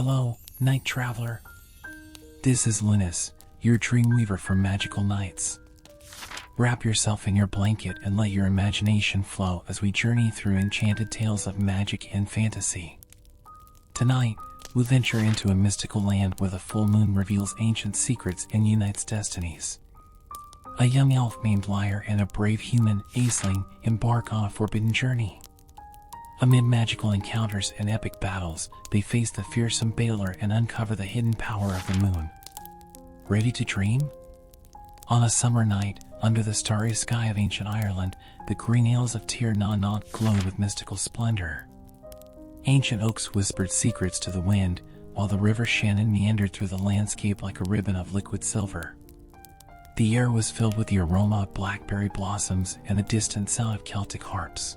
Hello, night traveler. This is Linus, your dreamweaver for magical nights. Wrap yourself in your blanket and let your imagination flow as we journey through enchanted tales of magic and fantasy. Tonight, we'll venture into a mystical land where the full moon reveals ancient secrets and unites destinies. A young elf named Lyre and a brave human, Aisling, embark on a forbidden journey. Amid magical encounters and epic battles, they face the fearsome Balor and uncover the hidden power of the moon. Ready to dream? On a summer night, under the starry sky of ancient Ireland, the green hills of Tir na Nog glowed with mystical splendor. Ancient oaks whispered secrets to the wind, while the river Shannon meandered through the landscape like a ribbon of liquid silver. The air was filled with the aroma of blackberry blossoms and the distant sound of Celtic harps.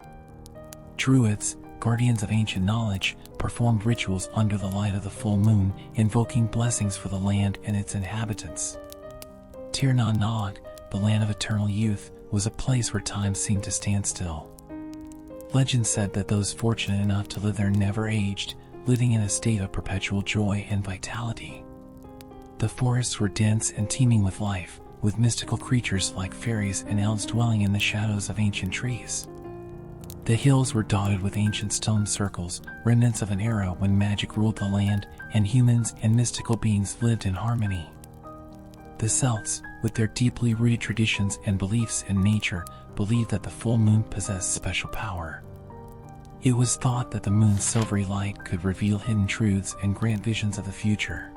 Druids, guardians of ancient knowledge, performed rituals under the light of the full moon, invoking blessings for the land and its inhabitants. Tir na Nog, the land of eternal youth, was a place where time seemed to stand still. Legend said that those fortunate enough to live there never aged, living in a state of perpetual joy and vitality. The forests were dense and teeming with life, with mystical creatures like fairies and elves dwelling in the shadows of ancient trees. The hills were dotted with ancient stone circles, remnants of an era when magic ruled the land and humans and mystical beings lived in harmony. The Celts, with their deeply rooted traditions and beliefs in nature, believed that the full moon possessed special power. It was thought that the moon's silvery light could reveal hidden truths and grant visions of the future.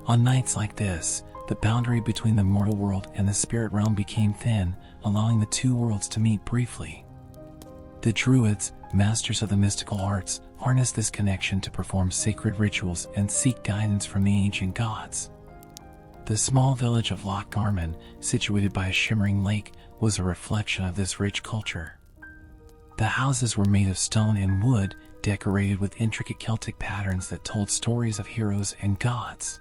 On nights like this, the boundary between the mortal world and the spirit realm became thin, allowing the two worlds to meet briefly. The Druids, masters of the mystical arts, harnessed this connection to perform sacred rituals and seek guidance from the ancient gods. The small village of Loch Garman, situated by a shimmering lake, was a reflection of this rich culture. The houses were made of stone and wood, decorated with intricate Celtic patterns that told stories of heroes and gods.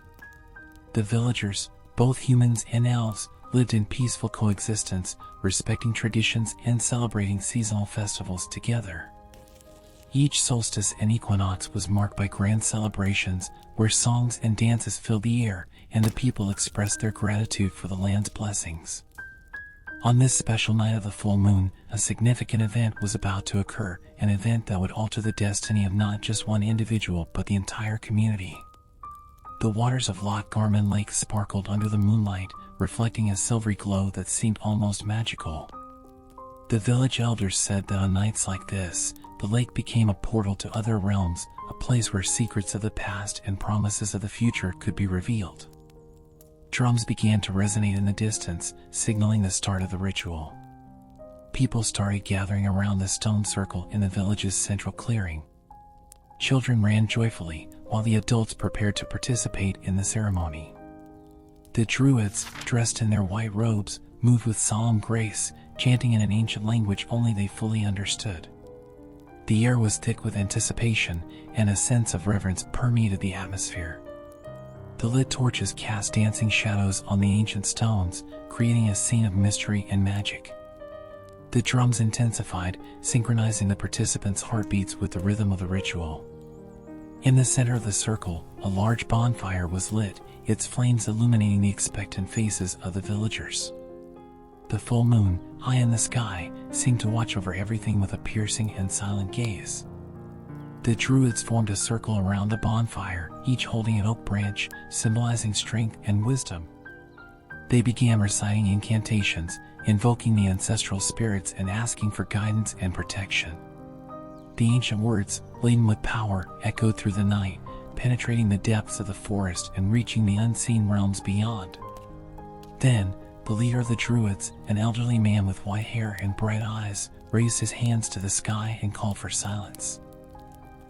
The villagers, both humans and elves, lived in peaceful coexistence, respecting traditions and celebrating seasonal festivals together. Each solstice and equinox was marked by grand celebrations, where songs and dances filled the air, and the people expressed their gratitude for the land's blessings. On this special night of the full moon, a significant event was about to occur, an event that would alter the destiny of not just one individual but the entire community. The waters of Loch Garman Lake sparkled under the moonlight, reflecting a silvery glow that seemed almost magical. The village elders said that on nights like this, the lake became a portal to other realms, a place where secrets of the past and promises of the future could be revealed. Drums began to resonate in the distance, signaling the start of the ritual. People started gathering around the stone circle in the village's central clearing. Children ran joyfully, while the adults prepared to participate in the ceremony. The Druids, dressed in their white robes, moved with solemn grace, chanting in an ancient language only they fully understood. The air was thick with anticipation, and a sense of reverence permeated the atmosphere. The lit torches cast dancing shadows on the ancient stones, creating a scene of mystery and magic. The drums intensified, synchronizing the participants' heartbeats with the rhythm of the ritual. In the center of the circle, a large bonfire was lit, its flames illuminating the expectant faces of the villagers. The full moon, high in the sky, seemed to watch over everything with a piercing and silent gaze. The Druids formed a circle around the bonfire, each holding an oak branch, symbolizing strength and wisdom. They began reciting incantations, invoking the ancestral spirits and asking for guidance and protection. The ancient words, laden with power, echoed through the night, penetrating the depths of the forest and reaching the unseen realms beyond. Then, the leader of the Druids, an elderly man with white hair and bright eyes, raised his hands to the sky and called for silence.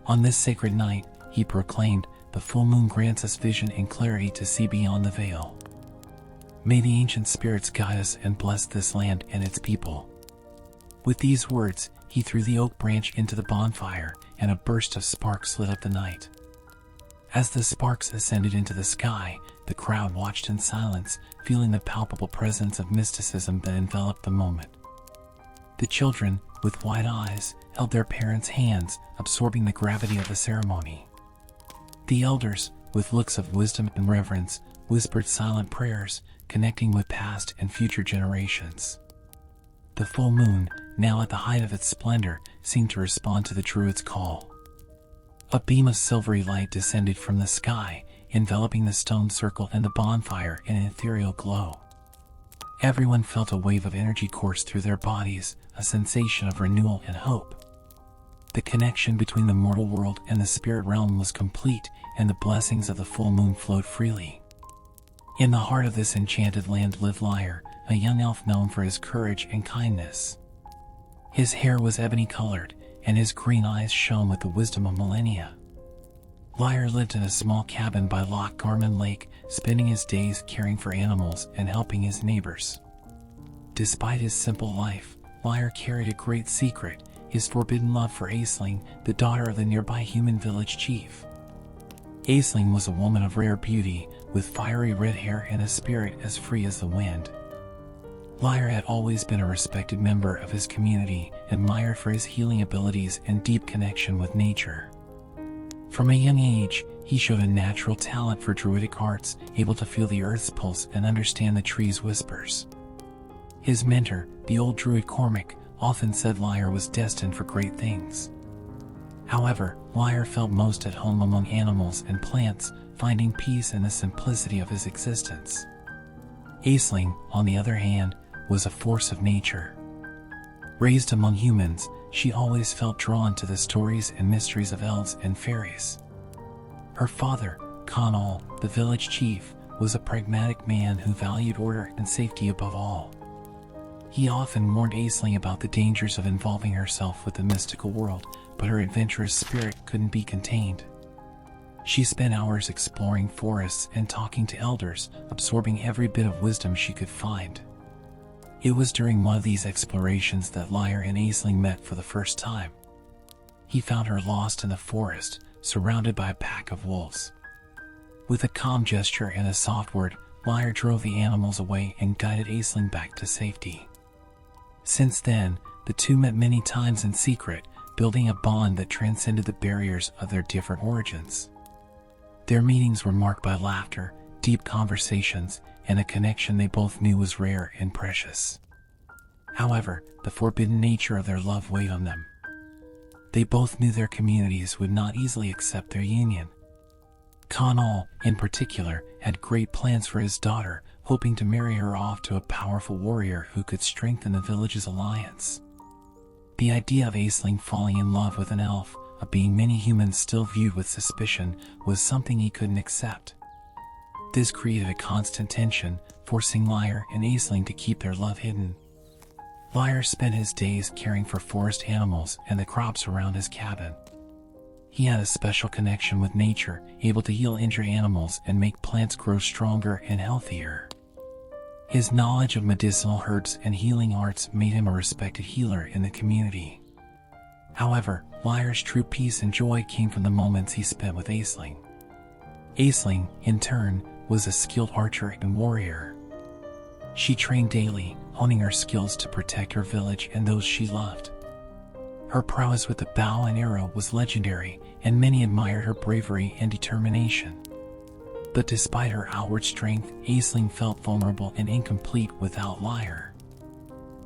On this sacred night, he proclaimed, "The full moon grants us vision and clarity to see beyond the veil. May the ancient spirits guide us and bless this land and its people." With these words, he threw the oak branch into the bonfire, and a burst of sparks lit up the night. As the sparks ascended into the sky, the crowd watched in silence, feeling the palpable presence of mysticism that enveloped the moment. The children, with wide eyes, held their parents' hands, absorbing the gravity of the ceremony. The elders, with looks of wisdom and reverence, whispered silent prayers, connecting with past and future generations. The full moon, now at the height of its splendor, seemed to respond to the druid's call. A beam of silvery light descended from the sky, enveloping the stone circle and the bonfire in an ethereal glow. Everyone felt a wave of energy course through their bodies, a sensation of renewal and hope. The connection between the mortal world and the spirit realm was complete, and the blessings of the full moon flowed freely. In the heart of this enchanted land lived Lyre, a young elf known for his courage and kindness. His hair was ebony-colored, and his green eyes shone with the wisdom of millennia. Lyre lived in a small cabin by Loch Garman Lake, spending his days caring for animals and helping his neighbors. Despite his simple life, Lyre carried a great secret: his forbidden love for Aisling, the daughter of the nearby human village chief. Aisling was a woman of rare beauty, with fiery red hair and a spirit as free as the wind. Lyre had always been a respected member of his community, admired for his healing abilities and deep connection with nature. From a young age, he showed a natural talent for druidic arts, able to feel the earth's pulse and understand the tree's whispers. His mentor, the old druid Cormac, often said Lyre was destined for great things. However, Lyre felt most at home among animals and plants, finding peace in the simplicity of his existence. Aisling, on the other hand, was a force of nature. Raised among humans, she always felt drawn to the stories and mysteries of elves and fairies. Her father, Conall, the village chief, was a pragmatic man who valued order and safety above all. He often warned Aisling about the dangers of involving herself with the mystical world, but her adventurous spirit couldn't be contained. She spent hours exploring forests and talking to elders, absorbing every bit of wisdom she could find. It was during one of these explorations that Lyre and Aisling met for the first time. He found her lost in the forest, surrounded by a pack of wolves. With a calm gesture and a soft word, Lyre drove the animals away and guided Aisling back to safety. Since then, the two met many times in secret, building a bond that transcended the barriers of their different origins. Their meetings were marked by laughter, deep conversations, and a connection they both knew was rare and precious. However, the forbidden nature of their love weighed on them. They both knew their communities would not easily accept their union. Conall, in particular, had great plans for his daughter, hoping to marry her off to a powerful warrior who could strengthen the village's alliance. The idea of Aisling falling in love with an elf, a being many humans still viewed with suspicion, was something he couldn't accept. This created a constant tension, forcing Lyre and Aisling to keep their love hidden. Lyre spent his days caring for forest animals and the crops around his cabin. He had a special connection with nature, able to heal injured animals and make plants grow stronger and healthier. His knowledge of medicinal herbs and healing arts made him a respected healer in the community. However, Lyre's true peace and joy came from the moments he spent with Aisling. Aisling, in turn, was a skilled archer and warrior. She trained daily, honing her skills to protect her village and those she loved. Her prowess with the bow and arrow was legendary, and many admired her bravery and determination. But despite her outward strength, Aisling felt vulnerable and incomplete without Lyre.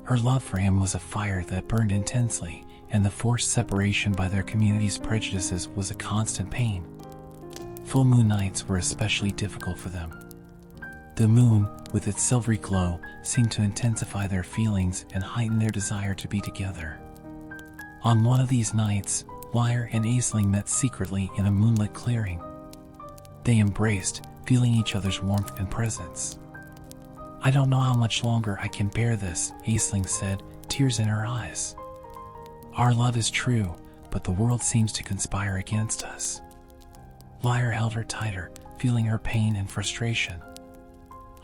Her love for him was a fire that burned intensely, and the forced separation by their community's prejudices was a constant pain. Full moon nights were especially difficult for them. The moon, with its silvery glow, seemed to intensify their feelings and heighten their desire to be together. On one of these nights, Lyre and Aisling met secretly in a moonlit clearing. They embraced, feeling each other's warmth and presence. "I don't know how much longer I can bear this," Aisling said, tears in her eyes. "Our love is true, but the world seems to conspire against us." Lyre held her tighter, feeling her pain and frustration.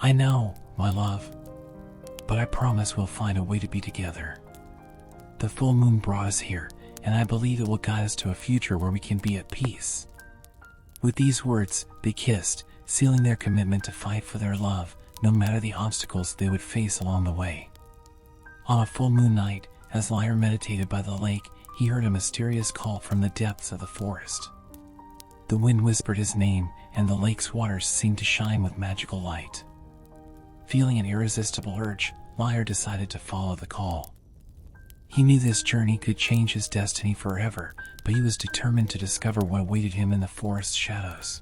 "I know, my love, but I promise we'll find a way to be together. The full moon brought us here, and I believe it will guide us to a future where we can be at peace." With these words, they kissed, sealing their commitment to fight for their love, no matter the obstacles they would face along the way. On a full moon night, as Lyre meditated by the lake, he heard a mysterious call from the depths of the forest. The wind whispered his name, and the lake's waters seemed to shine with magical light. Feeling an irresistible urge, Liar decided to follow the call. He knew this journey could change his destiny forever, but he was determined to discover what awaited him in the forest's shadows.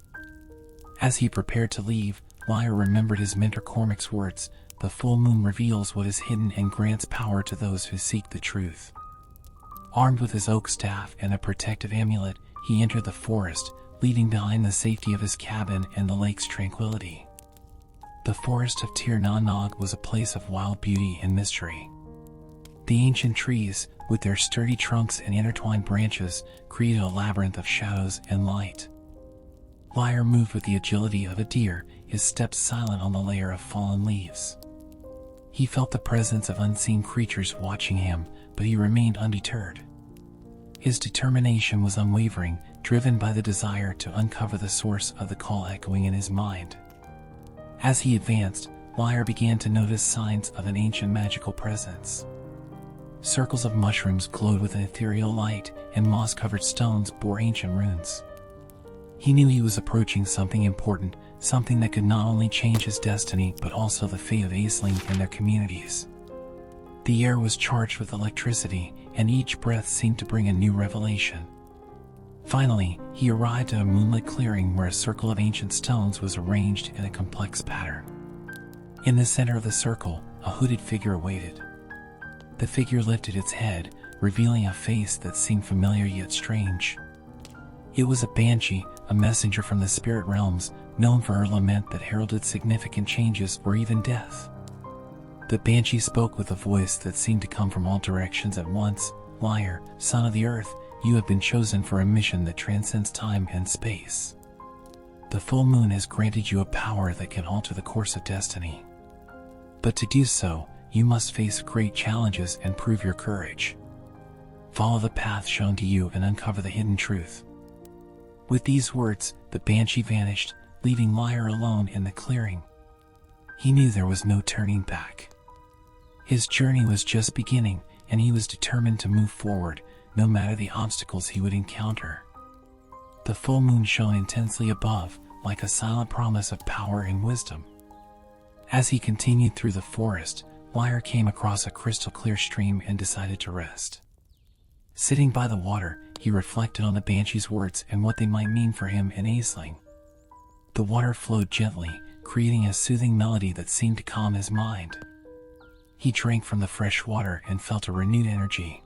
As he prepared to leave, Liar remembered his mentor Cormac's words, "The full moon reveals what is hidden and grants power to those who seek the truth." Armed with his oak staff and a protective amulet, he entered the forest, leaving behind the safety of his cabin and the lake's tranquility. The forest of Tir na Nog was a place of wild beauty and mystery. The ancient trees, with their sturdy trunks and intertwined branches, created a labyrinth of shadows and light. Liar moved with the agility of a deer, his steps silent on the layer of fallen leaves. He felt the presence of unseen creatures watching him, but he remained undeterred. His determination was unwavering, driven by the desire to uncover the source of the call echoing in his mind. As he advanced, Liar began to notice signs of an ancient magical presence. Circles of mushrooms glowed with an ethereal light, and moss-covered stones bore ancient runes. He knew he was approaching something important, something that could not only change his destiny but also the fate of Aisling and their communities. The air was charged with electricity, and each breath seemed to bring a new revelation. Finally, he arrived at a moonlit clearing where a circle of ancient stones was arranged in a complex pattern. In the center of the circle, a hooded figure awaited. The figure lifted its head, revealing a face that seemed familiar yet strange. It was a banshee, a messenger from the spirit realms, known for her lament that heralded significant changes or even death. The banshee spoke with a voice that seemed to come from all directions at once. "Liar, son of the earth, you have been chosen for a mission that transcends time and space. The full moon has granted you a power that can alter the course of destiny. But to do so, you must face great challenges and prove your courage. Follow the path shown to you and uncover the hidden truth." With these words, the banshee vanished, leaving Liar alone in the clearing. He knew there was no turning back. His journey was just beginning, and he was determined to move forward, no matter the obstacles he would encounter. The full moon shone intensely above, like a silent promise of power and wisdom. As he continued through the forest, Liar came across a crystal-clear stream and decided to rest. Sitting by the water, he reflected on the banshee's words and what they might mean for him and Aisling. The water flowed gently, creating a soothing melody that seemed to calm his mind. He drank from the fresh water and felt a renewed energy.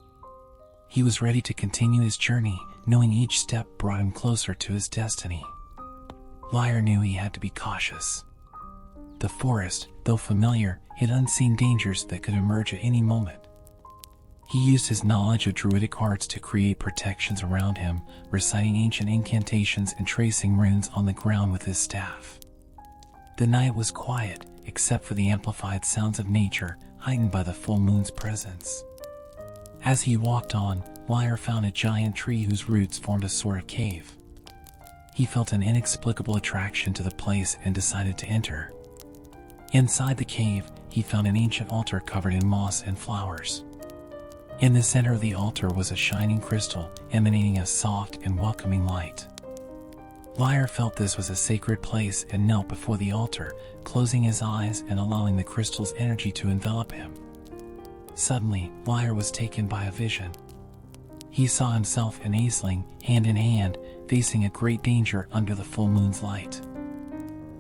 He was ready to continue his journey, knowing each step brought him closer to his destiny. Liar knew he had to be cautious. The forest, though familiar, hid unseen dangers that could emerge at any moment. He used his knowledge of druidic arts to create protections around him, reciting ancient incantations and tracing runes on the ground with his staff. The night was quiet, except for the amplified sounds of nature, heightened by the full moon's presence. As he walked on, Liar found a giant tree whose roots formed a sort of cave. He felt an inexplicable attraction to the place and decided to enter. Inside the cave, he found an ancient altar covered in moss and flowers. In the center of the altar was a shining crystal, emanating a soft and welcoming light. Liar felt this was a sacred place and knelt before the altar, closing his eyes and allowing the crystal's energy to envelop him. Suddenly, Liar was taken by a vision. He saw himself and Aisling, hand in hand, facing a great danger under the full moon's light.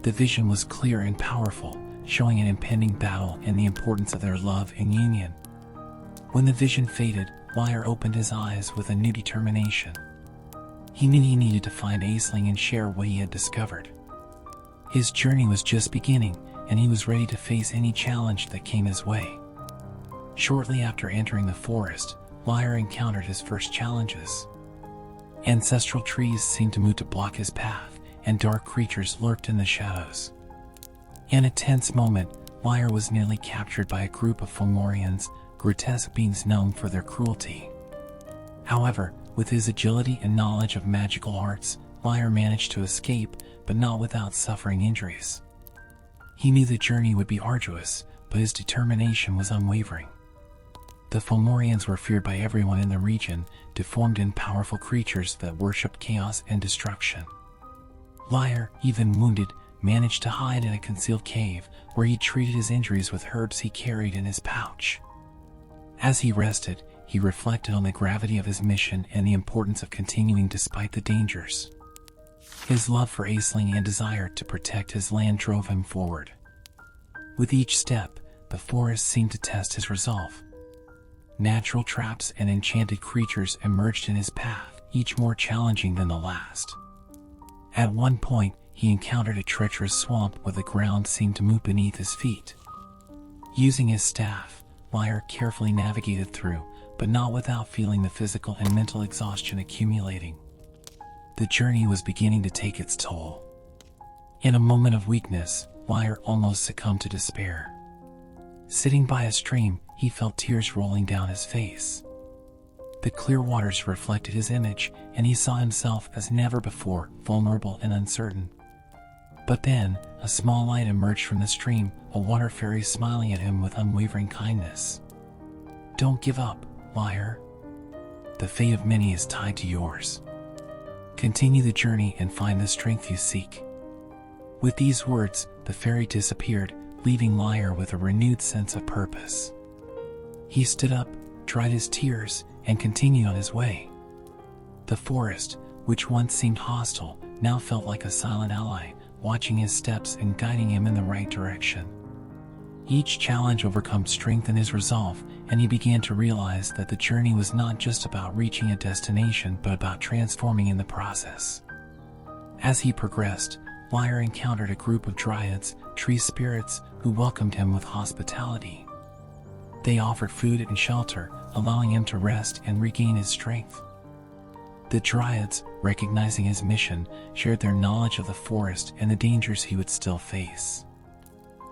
The vision was clear and powerful, showing an impending battle and the importance of their love and union. When the vision faded, Liar opened his eyes with a new determination. He knew he needed to find Aisling and share what he had discovered. His journey was just beginning, and he was ready to face any challenge that came his way. Shortly after entering the forest, Liar encountered his first challenges. Ancestral trees seemed to move to block his path, and dark creatures lurked in the shadows. In a tense moment, Liar was nearly captured by a group of Fomorians, grotesque beings known for their cruelty. However, with his agility and knowledge of magical arts, Liar managed to escape, but not without suffering injuries. He knew the journey would be arduous, but his determination was unwavering. The Fomorians were feared by everyone in the region, deformed and powerful creatures that worshipped chaos and destruction. Liar, even wounded, managed to hide in a concealed cave where he treated his injuries with herbs he carried in his pouch. As he rested, he reflected on the gravity of his mission and the importance of continuing despite the dangers. His love for Aisling and desire to protect his land drove him forward. With each step, the forest seemed to test his resolve. Natural traps and enchanted creatures emerged in his path, each more challenging than the last. At one point, he encountered a treacherous swamp where the ground seemed to move beneath his feet. Using his staff, Liar carefully navigated through, but not without feeling the physical and mental exhaustion accumulating. The journey was beginning to take its toll. In a moment of weakness, Liar almost succumbed to despair. Sitting by a stream, he felt tears rolling down his face. The clear waters reflected his image, and he saw himself as never before, vulnerable and uncertain. But then, a small light emerged from the stream, a water fairy smiling at him with unwavering kindness. "Don't give up, Liar. The fate of many is tied to yours. Continue the journey and find the strength you seek." With these words, the fairy disappeared, leaving Liar with a renewed sense of purpose. He stood up, dried his tears, and continued on his way. The forest, which once seemed hostile, now felt like a silent ally, watching his steps and guiding him in the right direction. Each challenge overcame strengthened his resolve, and he began to realize that the journey was not just about reaching a destination but about transforming in the process. As he progressed, Liar encountered a group of dryads, tree spirits, who welcomed him with hospitality. They offered food and shelter, allowing him to rest and regain his strength. The dryads, recognizing his mission, shared their knowledge of the forest and the dangers he would still face.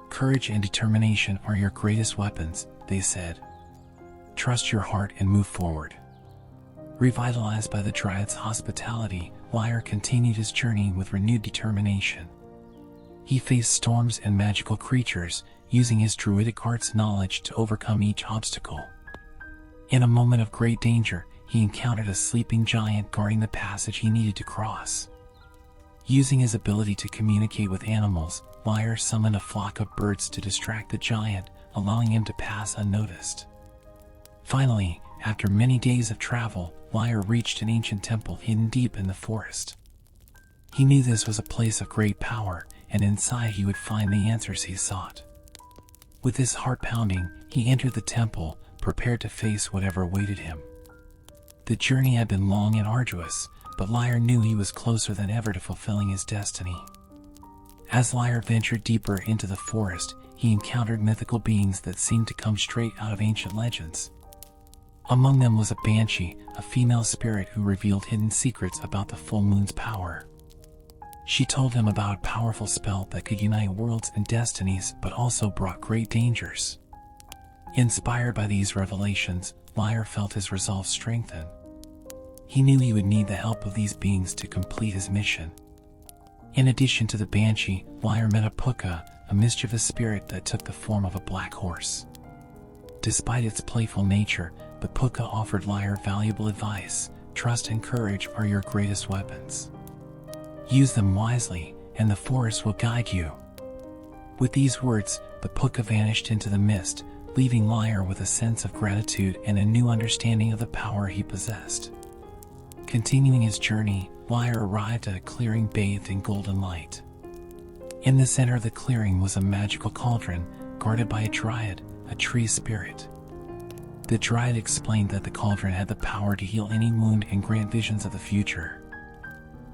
"Courage and determination are your greatest weapons," they said. "Trust your heart and move forward." Revitalized by the dryads' hospitality, Liar continued his journey with renewed determination. He faced storms and magical creatures, using his druidic art's knowledge to overcome each obstacle. In a moment of great danger, he encountered a sleeping giant guarding the passage he needed to cross. Using his ability to communicate with animals, Liar summoned a flock of birds to distract the giant, allowing him to pass unnoticed. Finally, after many days of travel, Liar reached an ancient temple hidden deep in the forest. He knew this was a place of great power, and inside he would find the answers he sought. With his heart pounding, he entered the temple, prepared to face whatever awaited him. The journey had been long and arduous, but Liar knew he was closer than ever to fulfilling his destiny. As Liar ventured deeper into the forest, he encountered mythical beings that seemed to come straight out of ancient legends. Among them was a banshee, a female spirit who revealed hidden secrets about the full moon's power. She told him about a powerful spell that could unite worlds and destinies, but also brought great dangers. Inspired by these revelations, Liar felt his resolve strengthen. He knew he would need the help of these beings to complete his mission. In addition to the banshee, Liar met a puka, a mischievous spirit that took the form of a black horse. Despite its playful nature, the puka offered Liar valuable advice. "Trust and courage are your greatest weapons. Use them wisely, and the forest will guide you." With these words, the puka vanished into the mist, leaving Liar with a sense of gratitude and a new understanding of the power he possessed. Continuing his journey, Liar arrived at a clearing bathed in golden light. In the center of the clearing was a magical cauldron, guarded by a dryad, a tree spirit. The dryad explained that the cauldron had the power to heal any wound and grant visions of the future.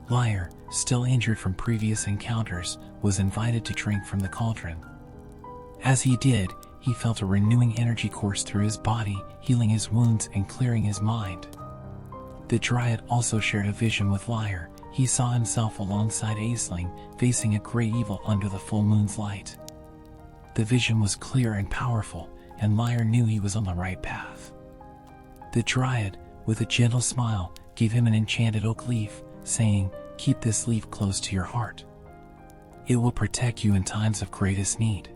Liar, still injured from previous encounters, was invited to drink from the cauldron. As he did, he felt a renewing energy course through his body, healing his wounds and clearing his mind. The dryad also shared a vision with Liar. He saw himself alongside Aisling, facing a great evil under the full moon's light. The vision was clear and powerful, and Liar knew he was on the right path. The dryad, with a gentle smile, gave him an enchanted oak leaf, saying, "Keep this leaf close to your heart. It will protect you in times of greatest need."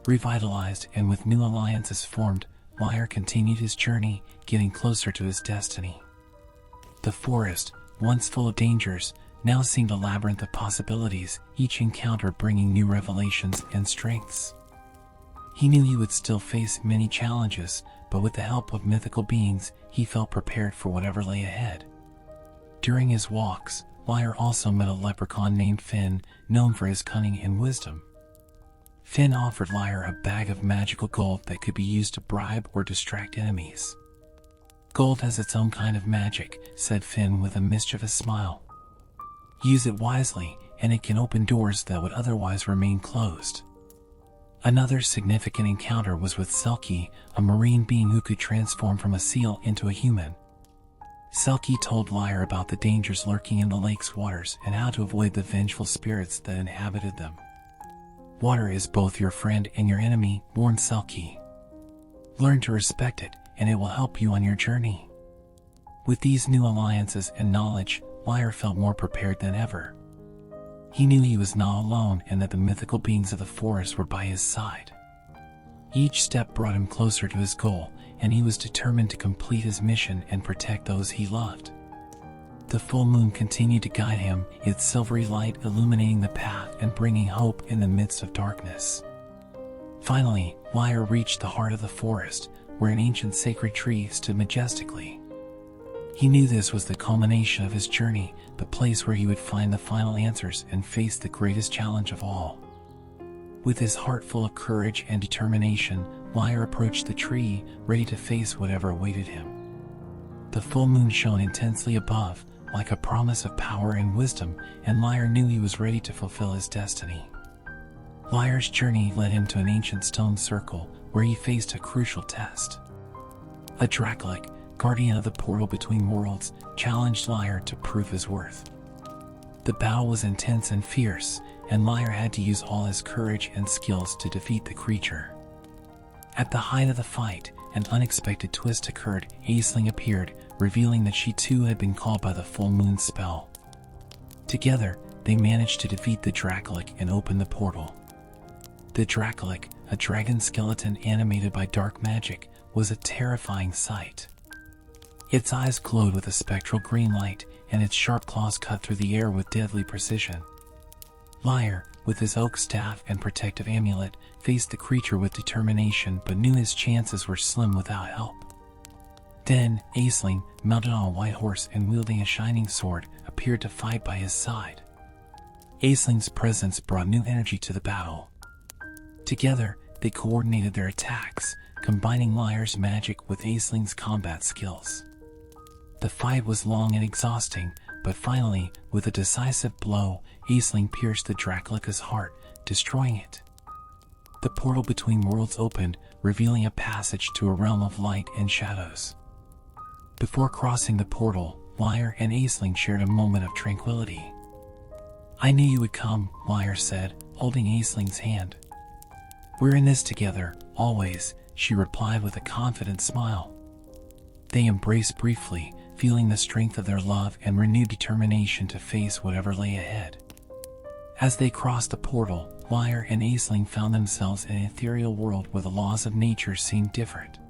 Revitalized and with new alliances formed, Liar continued his journey, getting closer to his destiny. The forest, once full of dangers, now seemed a labyrinth of possibilities, each encounter bringing new revelations and strengths. He knew he would still face many challenges, but with the help of mythical beings, he felt prepared for whatever lay ahead. During his walks, Liar also met a leprechaun named Finn, known for his cunning and wisdom. Finn offered Liar a bag of magical gold that could be used to bribe or distract enemies. "Gold has its own kind of magic," said Finn with a mischievous smile. "Use it wisely, and it can open doors that would otherwise remain closed." Another significant encounter was with Selkie, a marine being who could transform from a seal into a human. Selkie told Liar about the dangers lurking in the lake's waters and how to avoid the vengeful spirits that inhabited them. "Water is both your friend and your enemy," warned Selkie. "Learn to respect it, and it will help you on your journey." With these new alliances and knowledge, Liar felt more prepared than ever. He knew he was not alone and that the mythical beings of the forest were by his side. Each step brought him closer to his goal, and he was determined to complete his mission and protect those he loved. The full moon continued to guide him, its silvery light illuminating the path and bringing hope in the midst of darkness. Finally, Liar reached the heart of the forest, where an ancient sacred tree stood majestically. He knew this was the culmination of his journey, the place where he would find the final answers and face the greatest challenge of all. With his heart full of courage and determination, Liar approached the tree, ready to face whatever awaited him. The full moon shone intensely above, like a promise of power and wisdom, and Liar knew he was ready to fulfill his destiny. Liar's journey led him to an ancient stone circle, where he faced a crucial test. A Dracolic, guardian of the portal between worlds, challenged Liar to prove his worth. The battle was intense and fierce, and Liar had to use all his courage and skills to defeat the creature. At the height of the fight, an unexpected twist occurred. Aisling appeared, revealing that she too had been called by the full moon spell. Together, they managed to defeat the Dracolic and open the portal. The Dracolic, a dragon skeleton animated by dark magic, was a terrifying sight. Its eyes glowed with a spectral green light, and its sharp claws cut through the air with deadly precision. Liar, with his oak staff and protective amulet, faced the creature with determination but knew his chances were slim without help. Then, Aisling, mounted on a white horse and wielding a shining sword, appeared to fight by his side. Aisling's presence brought new energy to the battle. Together, they coordinated their attacks, combining Liar's magic with Aisling's combat skills. The fight was long and exhausting, but finally, with a decisive blow, Aisling pierced the Dracolic's heart, destroying it. The portal between worlds opened, revealing a passage to a realm of light and shadows. Before crossing the portal, Liar and Aisling shared a moment of tranquility. "I knew you would come," Liar said, holding Aisling's hand. "We're in this together, always," she replied with a confident smile. They embraced briefly, feeling the strength of their love and renewed determination to face whatever lay ahead. As they crossed the portal, Liar and Aisling found themselves in an ethereal world where the laws of nature seemed different.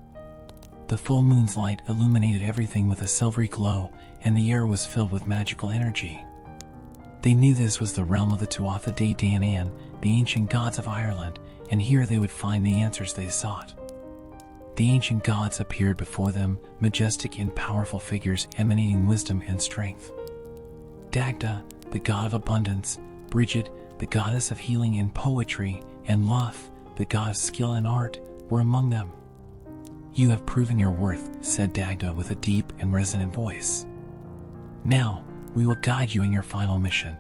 The full moon's light illuminated everything with a silvery glow, and the air was filled with magical energy. They knew this was the realm of the Tuatha De Danann, the ancient gods of Ireland, and here they would find the answers they sought. The ancient gods appeared before them, majestic and powerful figures emanating wisdom and strength. Dagda, the god of abundance, Bridget, the goddess of healing and poetry, and Luff, the god of skill and art, were among them. "You have proven your worth," said Dagda with a deep and resonant voice. "Now, we will guide you in your final mission."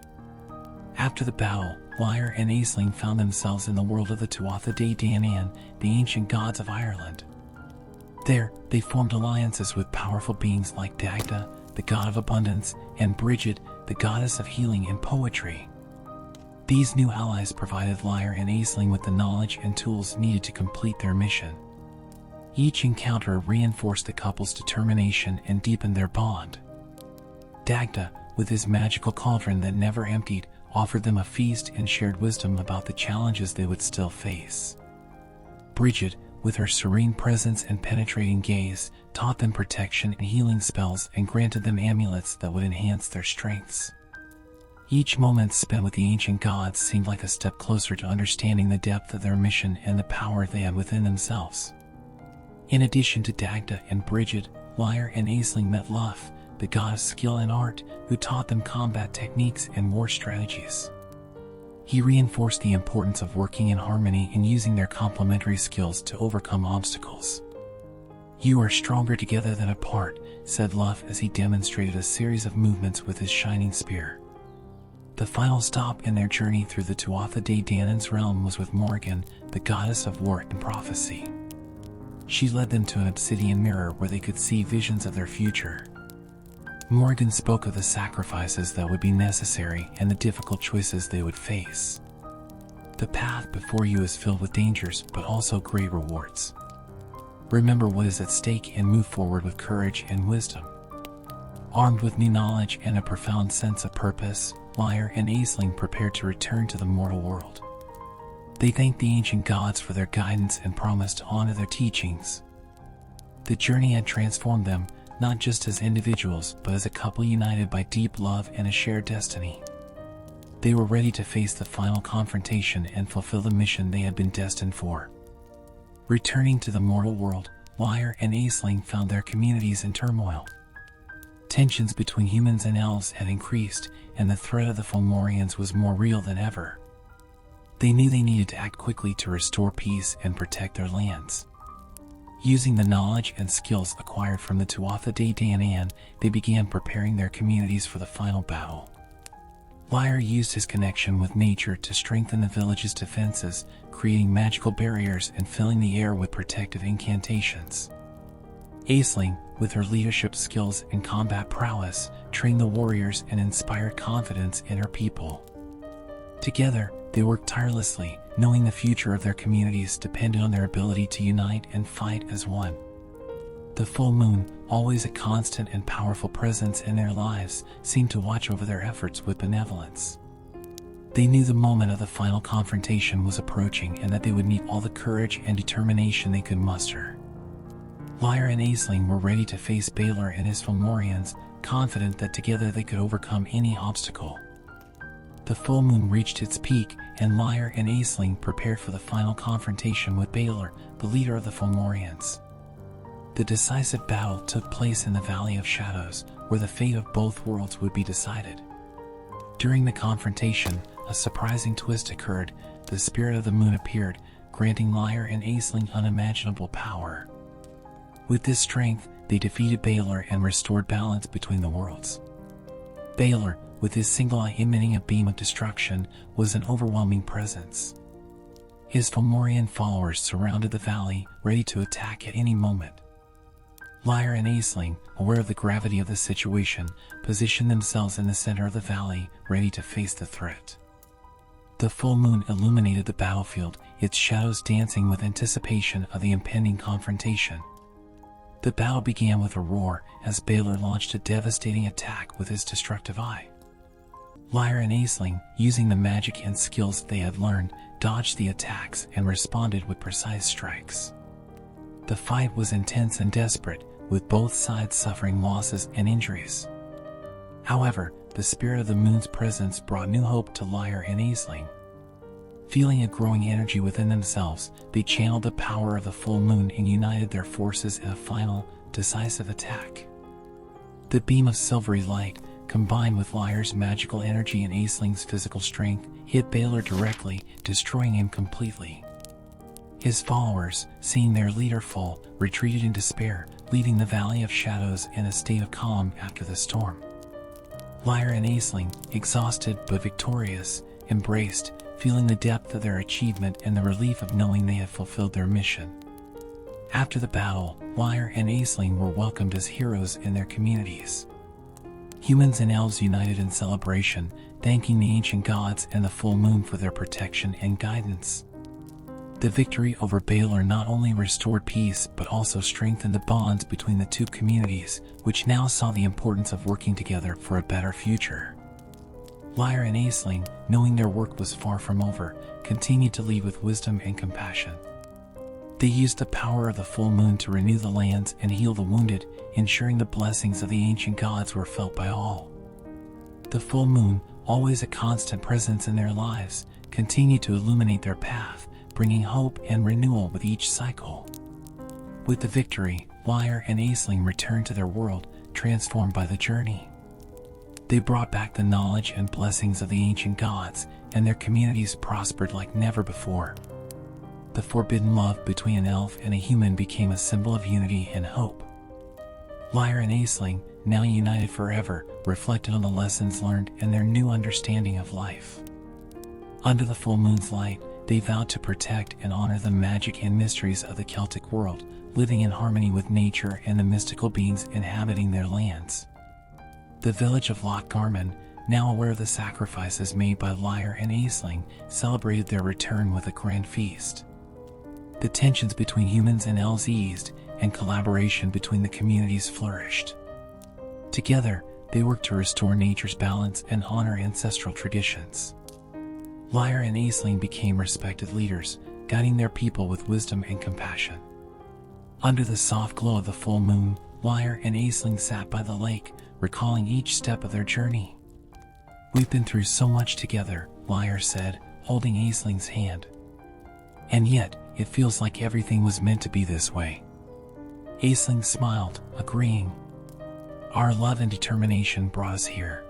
After the battle, Liar and Aisling found themselves in the world of the Tuatha De Danann, the ancient gods of Ireland. There, they formed alliances with powerful beings like Dagda, the god of abundance, and Bridget, the goddess of healing and poetry. These new allies provided Liar and Aisling with the knowledge and tools needed to complete their mission. Each encounter reinforced the couple's determination and deepened their bond. Dagda, with his magical cauldron that never emptied, offered them a feast and shared wisdom about the challenges they would still face. Bridget, with her serene presence and penetrating gaze, taught them protection and healing spells and granted them amulets that would enhance their strengths. Each moment spent with the ancient gods seemed like a step closer to understanding the depth of their mission and the power they had within themselves. In addition to Dagda and Bridget, Lyre and Aisling met Luff, the god of skill and art, who taught them combat techniques and war strategies. He reinforced the importance of working in harmony and using their complementary skills to overcome obstacles. "You are stronger together than apart," said Luff as he demonstrated a series of movements with his shining spear. The final stop in their journey through the Tuatha De Danan's realm was with Morrigan, the goddess of war and prophecy. She led them to an obsidian mirror where they could see visions of their future. Morrigan spoke of the sacrifices that would be necessary and the difficult choices they would face. "The path before you is filled with dangers, but also great rewards. Remember what is at stake and move forward with courage and wisdom." Armed with new knowledge and a profound sense of purpose, Lyre and Aisling prepared to return to the mortal world. They thanked the ancient gods for their guidance and promised to honor their teachings. The journey had transformed them, not just as individuals, but as a couple united by deep love and a shared destiny. They were ready to face the final confrontation and fulfill the mission they had been destined for. Returning to the mortal world, Lyre and Aisling found their communities in turmoil. Tensions between humans and elves had increased, and the threat of the Fomorians was more real than ever. They knew they needed to act quickly to restore peace and protect their lands. Using the knowledge and skills acquired from the Tuatha De Danann, they began preparing their communities for the final battle. Lyre used his connection with nature to strengthen the village's defenses, creating magical barriers and filling the air with protective incantations. Aisling, with her leadership skills and combat prowess, trained the warriors and inspired confidence in her people. Together, they worked tirelessly, knowing the future of their communities depended on their ability to unite and fight as one. The full moon, always a constant and powerful presence in their lives, seemed to watch over their efforts with benevolence. They knew the moment of the final confrontation was approaching and that they would need all the courage and determination they could muster. Lyre and Aisling were ready to face Balor and his Fomorians, confident that together they could overcome any obstacle. The full moon reached its peak, and Lyre and Aisling prepared for the final confrontation with Balor, the leader of the Fomorians. The decisive battle took place in the Valley of Shadows, where the fate of both worlds would be decided. During the confrontation, a surprising twist occurred. The spirit of the moon appeared, granting Lyre and Aisling unimaginable power. With this strength, they defeated Balor and restored balance between the worlds. Balor, with his single eye emitting a beam of destruction, was an overwhelming presence. His Fomorian followers surrounded the valley, ready to attack at any moment. Lyre and Aisling, aware of the gravity of the situation, positioned themselves in the center of the valley, ready to face the threat. The full moon illuminated the battlefield, its shadows dancing with anticipation of the impending confrontation. The battle began with a roar as Balor launched a devastating attack with his destructive eye. Lyre and Aisling, using the magic and skills they had learned, dodged the attacks and responded with precise strikes. The fight was intense and desperate, with both sides suffering losses and injuries. However, the spirit of the moon's presence brought new hope to Lyre and Aisling. Feeling a growing energy within themselves, they channeled the power of the full moon and united their forces in a final, decisive attack. The beam of silvery light, combined with Lyre's magical energy and Aisling's physical strength, hit Balor directly, destroying him completely. His followers, seeing their leader fall, retreated in despair, leaving the Valley of Shadows in a state of calm after the storm. Lyre and Aisling, exhausted but victorious, embraced, feeling the depth of their achievement and the relief of knowing they had fulfilled their mission. After the battle, Lyre and Aisling were welcomed as heroes in their communities. Humans and elves united in celebration, thanking the ancient gods and the full moon for their protection and guidance. The victory over Balor not only restored peace but also strengthened the bonds between the two communities, which now saw the importance of working together for a better future. Lyre and Aisling, knowing their work was far from over, continued to lead with wisdom and compassion. They used the power of the full moon to renew the lands and heal the wounded, ensuring the blessings of the ancient gods were felt by all. The full moon, always a constant presence in their lives, continued to illuminate their path, bringing hope and renewal with each cycle. With the victory, Lyre and Aisling returned to their world, transformed by the journey. They brought back the knowledge and blessings of the ancient gods, and their communities prospered like never before. The forbidden love between an elf and a human became a symbol of unity and hope. Lyre and Aisling, now united forever, reflected on the lessons learned and their new understanding of life. Under the full moon's light, they vowed to protect and honor the magic and mysteries of the Celtic world, living in harmony with nature and the mystical beings inhabiting their lands. The village of Lochgarman, now aware of the sacrifices made by Lyre and Aisling, celebrated their return with a grand feast. The tensions between humans and elves eased, and collaboration between the communities flourished. Together, they worked to restore nature's balance and honor ancestral traditions. Lyre and Aisling became respected leaders, guiding their people with wisdom and compassion. Under the soft glow of the full moon, Lyre and Aisling sat by the lake, recalling each step of their journey. "We've been through so much together," Lyre said, holding Aisling's hand. "And yet, it feels like everything was meant to be this way." Aisling smiled, agreeing. "Our love and determination brought us here.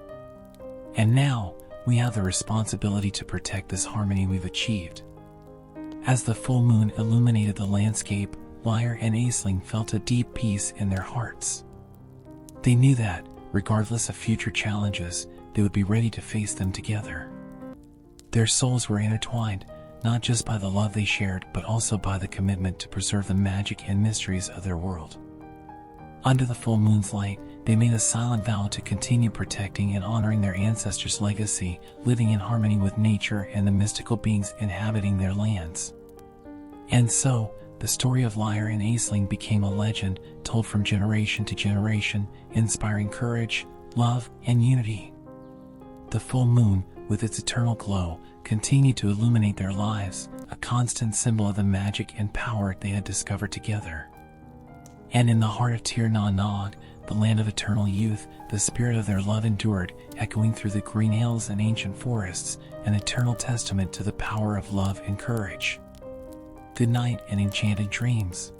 And now, we have the responsibility to protect this harmony we've achieved." As the full moon illuminated the landscape, Lyre and Aisling felt a deep peace in their hearts. They knew that, regardless of future challenges, they would be ready to face them together. Their souls were intertwined, not just by the love they shared, but also by the commitment to preserve the magic and mysteries of their world. Under the full moon's light, they made a silent vow to continue protecting and honoring their ancestors' legacy, living in harmony with nature and the mystical beings inhabiting their lands. And so, the story of Lyre and Aisling became a legend, told from generation to generation, inspiring courage, love, and unity. The full moon, with its eternal glow, continued to illuminate their lives, a constant symbol of the magic and power they had discovered together. And in the heart of Tir na Nog, the land of eternal youth, the spirit of their love endured, echoing through the green hills and ancient forests, an eternal testament to the power of love and courage. Good night and enchanted dreams.